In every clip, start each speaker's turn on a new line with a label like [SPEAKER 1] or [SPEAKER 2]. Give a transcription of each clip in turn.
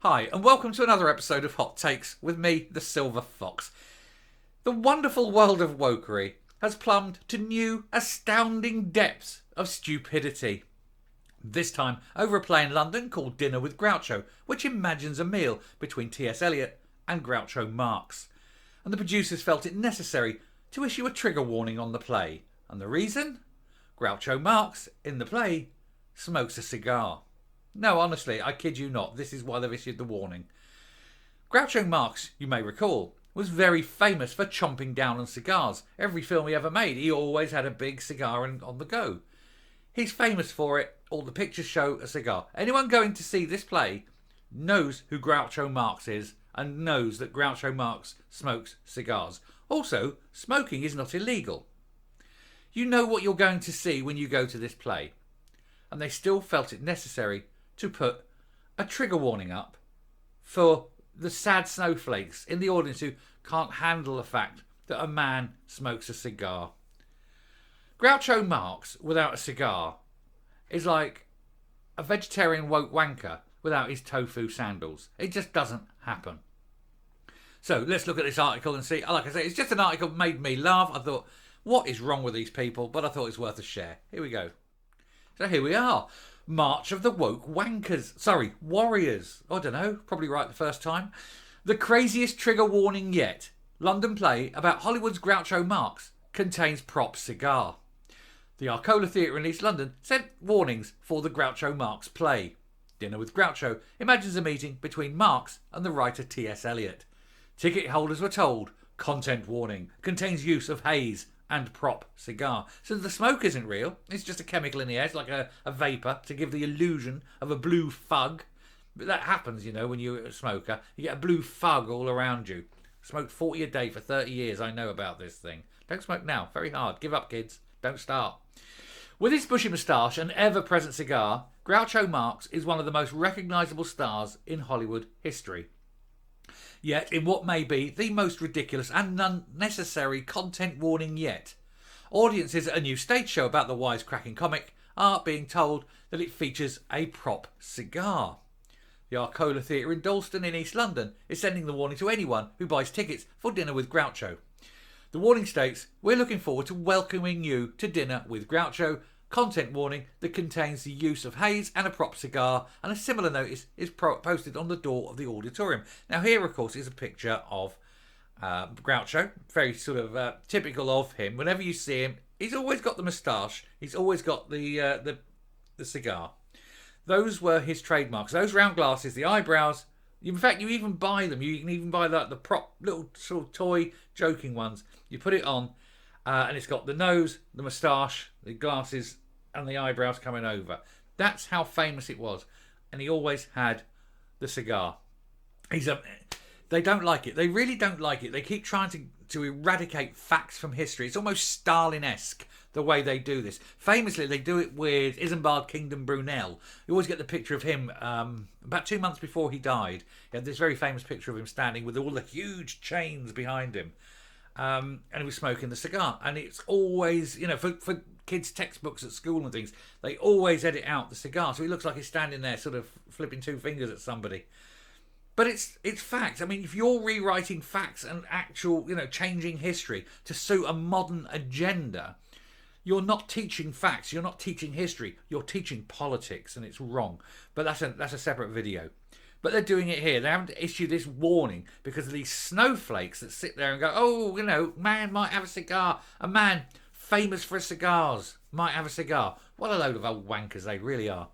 [SPEAKER 1] Hi, and welcome to another episode of Hot Takes with me, the Silver Fox. The wonderful world of wokery has plumbed to new, astounding depths of stupidity. This time over a play in London called Dinner with Groucho, which imagines a meal between T.S. Eliot and Groucho Marx. And the producers felt it necessary to issue a trigger warning on the play. And the reason? Groucho Marx, in the play, smokes a cigar. No, honestly, I kid you not, this is why they've issued the warning. Groucho Marx, you may recall, was very famous for chomping down on cigars. Every film he ever made, he always had a big cigar on the go. He's famous for it. All the pictures show a cigar. Anyone going to see this play knows who Groucho Marx is and knows that Groucho Marx smokes cigars. Also, smoking is not illegal. You know what you're going to see when you go to this play. And they still felt it necessary to put a trigger warning up for the sad snowflakes in the audience who can't handle the fact that a man smokes a cigar. Groucho Marx without a cigar is like a vegetarian woke wanker without his tofu sandals. It just doesn't happen. So let's look at this article and see. Like I say, it's just an article that made me laugh. I thought, what is wrong with these people? But I thought it's worth a share. Here we go. So here we are. March of the Woke Wankers. Sorry, Warriors. I don't know. Probably right the first time. The craziest trigger warning yet. London play about Hollywood's Groucho Marx contains prop cigar. The Arcola Theatre in East London sent warnings for the Groucho Marx play. Dinner with Groucho imagines a meeting between Marx and the writer T.S. Eliot. Ticket holders were told, content warning, contains use of haze and prop cigar. So the smoke isn't real. It's just a chemical in the air. It's like a vapour to give the illusion of a blue fug. But that happens, you know, when you're a smoker. You get a blue fug all around you. Smoked 40 a day for 30 years. I know about this thing. Don't smoke now. Very hard. Give up, kids. Don't start. With his bushy moustache and ever-present cigar, Groucho Marx is one of the most recognisable stars in Hollywood history. Yet, in what may be the most ridiculous and unnecessary content warning yet, audiences at a new stage show about the wisecracking comic are being told that it features a prop cigar. The Arcola Theatre in Dalston in East London is sending the warning to anyone who buys tickets for Dinner with Groucho. The warning states, we're looking forward to welcoming you to Dinner with Groucho. Content warning that contains the use of haze and a prop cigar, and a similar notice is posted on the door of the auditorium. Now here, of course, is a picture of Groucho, very sort of typical of him. Whenever you see him, he's always got the moustache. He's always got the cigar. Those were his trademarks. Those round glasses, the eyebrows. In fact, you even buy them. You can even buy the prop little sort of toy joking ones. You put it on. And it's got the nose, the moustache, the glasses, and the eyebrows coming over. That's how famous it was. And he always had the cigar. They don't like it. They really don't like it. They keep trying to eradicate facts from history. It's almost Stalin-esque, the way they do this. Famously, they do it with Isambard Kingdom Brunel. You always get the picture of him about 2 months before he died. He had this very famous picture of him standing with all the huge chains behind him. And he was smoking the cigar. And it's always, you know, for kids' textbooks at school and things, they always edit out the cigar. So he looks like he's standing there sort of flipping two fingers at somebody. But it's facts. I mean, if you're rewriting facts and actual, you know, changing history to suit a modern agenda, you're not teaching facts. You're not teaching history. You're teaching politics, and it's wrong. But that's a separate video. But they're doing it here. They haven't issued this warning because of these snowflakes that sit there and go, oh, you know, man might have a cigar. A man famous for cigars might have a cigar. What a load of old wankers they really are.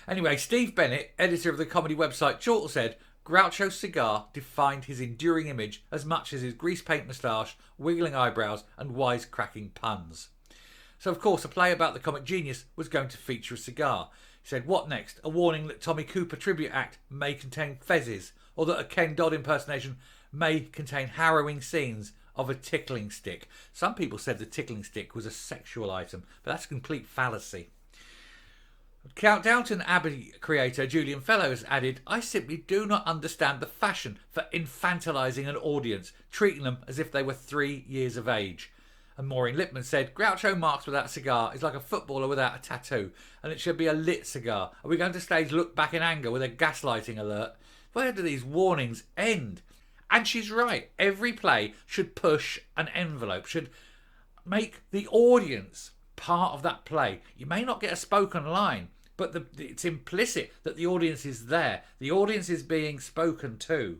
[SPEAKER 1] Anyway, Steve Bennett, editor of the comedy website Chortle, said Groucho's cigar defined his enduring image as much as his grease paint moustache, wiggling eyebrows and wisecracking puns. So, of course, a play about the comic genius was going to feature a cigar. He said, what next? A warning that Tommy Cooper tribute act may contain fezzes, or that a Ken Dodd impersonation may contain harrowing scenes of a tickling stick. Some people said the tickling stick was a sexual item, but that's a complete fallacy. Downton Abbey creator Julian Fellows added, I simply do not understand the fashion for infantilising an audience, treating them as if they were 3 years of age. And Maureen Lipman said, Groucho Marx without a cigar is like a footballer without a tattoo, and it should be a lit cigar. Are we going to stage Look Back in Anger with a gaslighting alert? Where do these warnings end? And she's right. Every play should push an envelope, should make the audience part of that play. You may not get a spoken line, but it's implicit that the audience is there. The audience is being spoken to.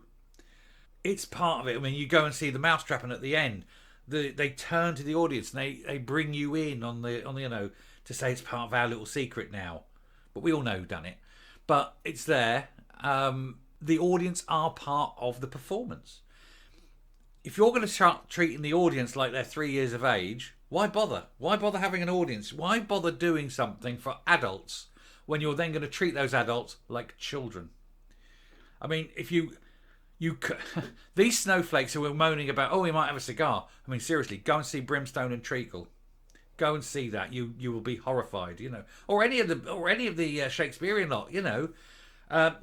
[SPEAKER 1] It's part of it. I mean, you go and see The Mousetrap, and at the end, they turn to the audience and they bring you in on the to say it's part of our little secret now. But we all know who done it. But it's there. The audience are part of the performance. If you're going to start treating the audience like they're 3 years of age, why bother? Why bother having an audience? Why bother doing something for adults when you're then going to treat those adults like children? I mean, if you these snowflakes who are moaning about, oh, we might have a cigar. I mean, seriously, go and see Brimstone and Treacle. Go and see that. You will be horrified, Or any of the Shakespearean lot,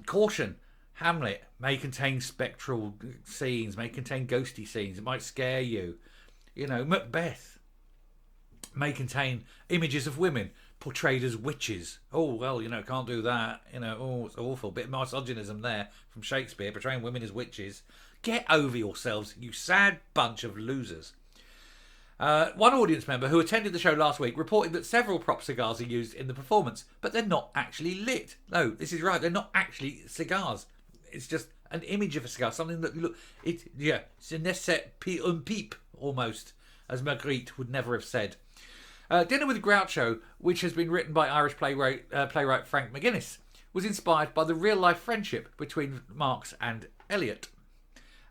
[SPEAKER 1] Caution. Hamlet may contain spectral scenes, may contain ghosty scenes. It might scare you. Macbeth may contain images of women portrayed as witches. Oh, well, can't do that. Oh, it's awful. Bit of misogynism there from Shakespeare, portraying women as witches. Get over yourselves, you sad bunch of losers. One audience member who attended the show last week reported that several prop cigars are used in the performance, but they're not actually lit. No, this is right. They're not actually cigars. It's just an image of a cigar, something that c'est un pipe, almost, as Magritte would never have said. Dinner with Groucho, which has been written by Irish playwright Frank McGuinness, was inspired by the real-life friendship between Marx and Eliot.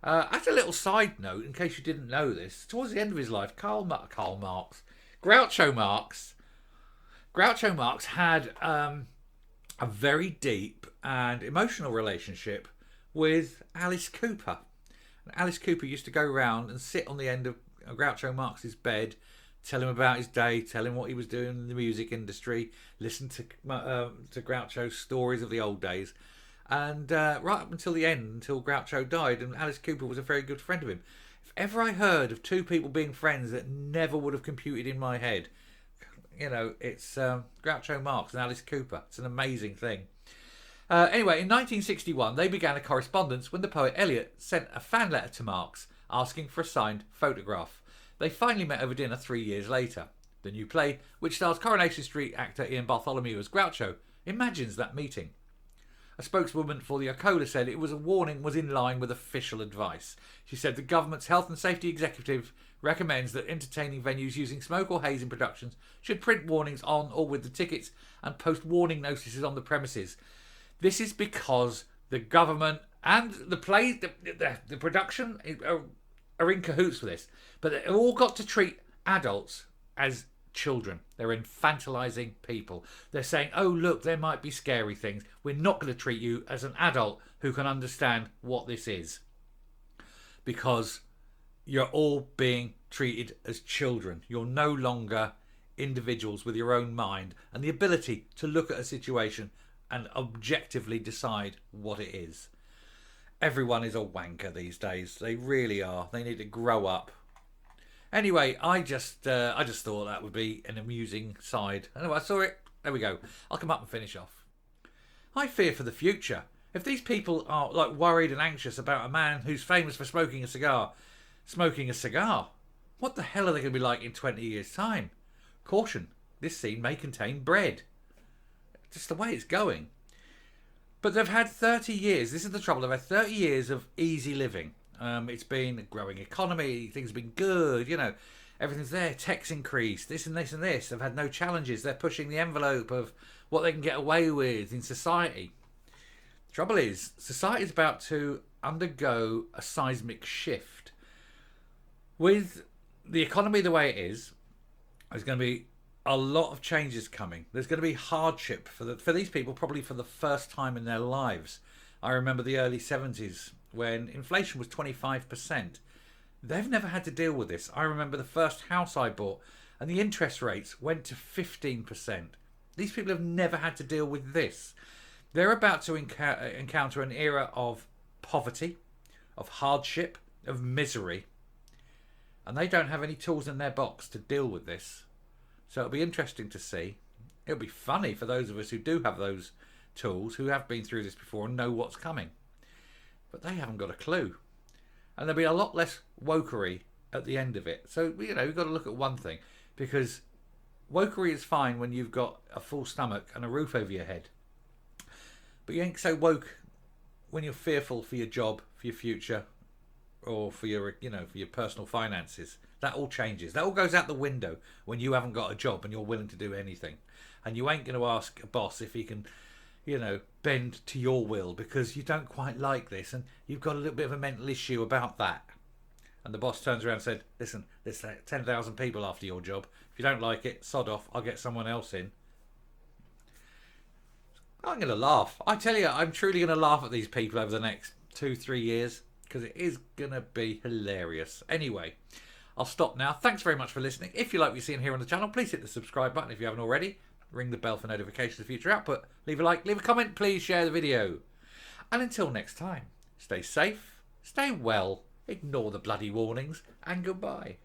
[SPEAKER 1] As a little side note, in case you didn't know this, towards the end of his life, Groucho Marx had a very deep and emotional relationship with Alice Cooper. And Alice Cooper used to go around and sit on the end of Groucho Marx's bed, tell him about his day, tell him what he was doing in the music industry, listen to Groucho's stories of the old days. And right up until the end, until Groucho died, and Alice Cooper was a very good friend of him. If ever I heard of two people being friends that never would have computed in my head, it's Groucho Marx and Alice Cooper. It's an amazing thing. Anyway, in 1961, they began a correspondence when the poet Eliot sent a fan letter to Marx asking for a signed photograph. They finally met over dinner 3 years later. The new play, which stars Coronation Street actor Ian Bartholomew as Groucho, imagines that meeting. A spokeswoman for the Ocola said it was a warning was in line with official advice. She said the government's health and safety executive recommends that entertaining venues using smoke or haze in productions should print warnings on or with the tickets and post warning notices on the premises. This is because the government and the play, the production are in cahoots with this. But they've all got to treat adults as children. They're infantilizing people. They're saying, oh, look, there might be scary things. We're not going to treat you as an adult who can understand what this is. Because you're all being treated as children. You're no longer individuals with your own mind and the ability to look at a situation and objectively decide what it is. Everyone is a wanker these days. They really are. They need to grow up. Anyway, I just thought that would be an amusing side. Anyway, I saw it. There we go. I'll come up and finish off. I fear for the future. If these people are worried and anxious about a man who's famous for smoking a cigar, what the hell are they going to be like in 20 years' time? Caution, this scene may contain bread. Just the way it's going. But they've had 30 years. This is the trouble. They've had 30 years of easy living. It's been a growing economy. Things have been good. Everything's there. Tech's increased. This and this and this. They've had no challenges. They're pushing the envelope of what they can get away with in society. The trouble is, society is about to undergo a seismic shift. With the economy the way it is, there's going to be a lot of changes coming. There's going to be hardship for these people, probably for the first time in their lives. I remember the early 70s when inflation was 25%. They've never had to deal with this. I remember the first house I bought and the interest rates went to 15%. These people have never had to deal with this. They're about to encounter an era of poverty, of hardship, of misery. And they don't have any tools in their box to deal with this. So it'll be interesting to see. It'll be funny for those of us who do have those tools, who have been through this before and know what's coming. But they haven't got a clue. And there'll be a lot less wokery at the end of it. So, you know, we've got to look at one thing. Because wokery is fine when you've got a full stomach and a roof over your head. But you ain't so woke when you're fearful for your job, for your future, or for your, you know, for your personal finances. That all changes. That all goes out the window when you haven't got a job and you're willing to do anything. And you ain't going to ask a boss if he can, you know, bend to your will because you don't quite like this and you've got a little bit of a mental issue about that. And the boss turns around and said, listen, there's 10,000 people after your job. If you don't like it, sod off. I'll get someone else in. I'm going to laugh. I tell you, I'm truly going to laugh at these people over the next 2-3 years because it is going to be hilarious. Anyway, I'll stop now. Thanks very much for listening. If you like what you're seeing here on the channel, please hit the subscribe button if you haven't already. Ring the bell for notifications of future output. Leave a like, leave a comment, please share the video. And until next time, stay safe, stay well, ignore the bloody warnings, and goodbye.